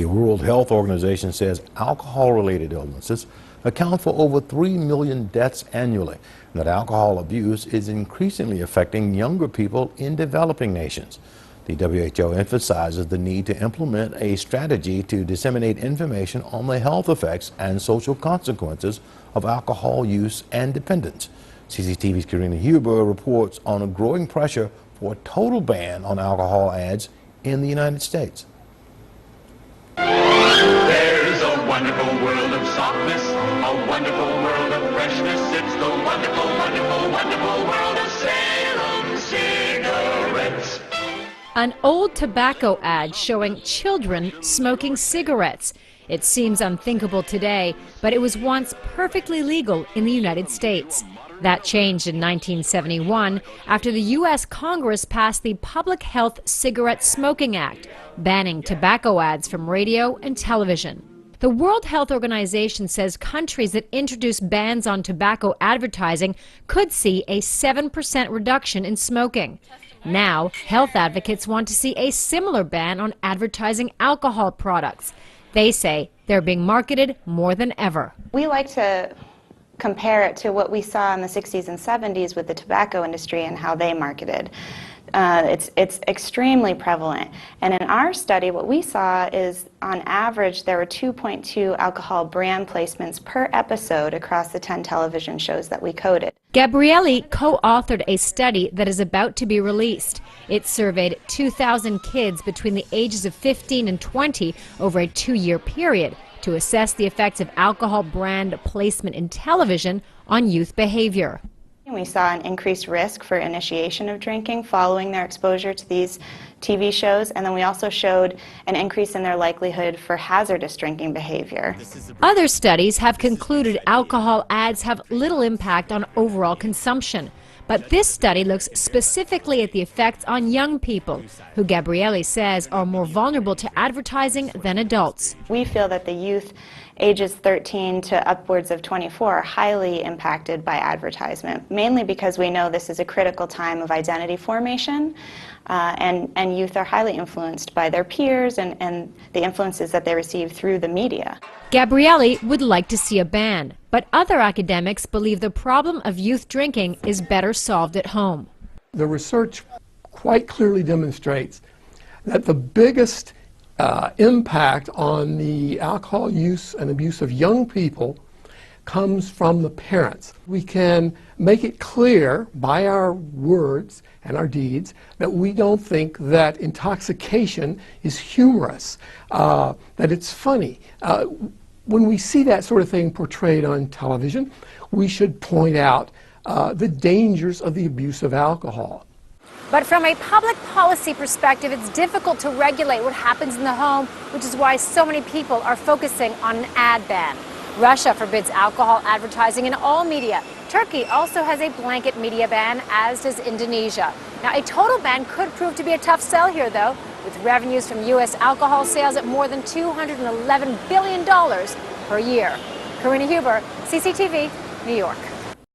World Health Organization says alcohol-related illnesses account for over 3 million deaths annually, and that alcohol abuse is increasingly affecting younger people in developing nations. The WHO emphasizes the need to implement a strategy to disseminate information on the health effects and social consequences of alcohol use and dependence. CCTV's Karina Huber reports on a growing pressure for a total ban on alcohol ads in the United States. There's a wonderful world of softness, a wonderful world of freshness. It's the wonderful, wonderful, wonderful world of Salem cigarettes. An old tobacco ad showing children smoking cigarettes. It seems unthinkable today, but it was once perfectly legal in the United States. That changed in 1971 after the U.S. Congress passed the Public Health Cigarette Smoking Act, banning tobacco ads from radio and television. The World Health Organization says countries that introduce bans on tobacco advertising could see a 7% reduction in smoking. Now, health advocates want to see a similar ban on advertising alcohol products. They say they're being marketed more than ever. We like to compare it to what we saw in the 60s and 70s with the tobacco industry and how they marketed. It's extremely prevalent. And in our study, what we saw is, on average, there were 2.2 alcohol brand placements per episode across the 10 television shows that we coded. Gabrielli co-authored a study that is about to be released. It surveyed 2,000 kids between the ages of 15 and 20 over a 2-year period to assess the effects of alcohol brand placement in television on youth behavior. We saw an increased risk for initiation of drinking following their exposure to these TV shows, and then we also showed an increase in their likelihood for hazardous drinking behavior. Other studies have concluded alcohol ads have little impact on overall consumption. But this study looks specifically at the effects on young people, who Gabrielli says are more vulnerable to advertising than adults. We feel that the youth ages 13 to upwards of 24 are highly impacted by advertisement, mainly because we know this is a critical time of identity formation, and youth are highly influenced by their peers and the influences that they receive through the media. Gabrielli would like to see a ban, but other academics believe the problem of youth drinking is better solved at home. The research quite clearly demonstrates that the biggest impact on the alcohol use and abuse of young people comes from the parents. We can make it clear by our words and our deeds that we don't think that intoxication is humorous, that it's funny. When we see that sort of thing portrayed on television, we should point out the dangers of the abuse of alcohol. But from a public policy perspective, it's difficult to regulate what happens in the home, which is why so many people are focusing on an ad ban. Russia forbids alcohol advertising in all media. Turkey also has a blanket media ban, as does Indonesia. Now, a total ban could prove to be a tough sell here, though, with revenues from U.S. alcohol sales at more than $211 billion per year. Karina Huber, CCTV, New York.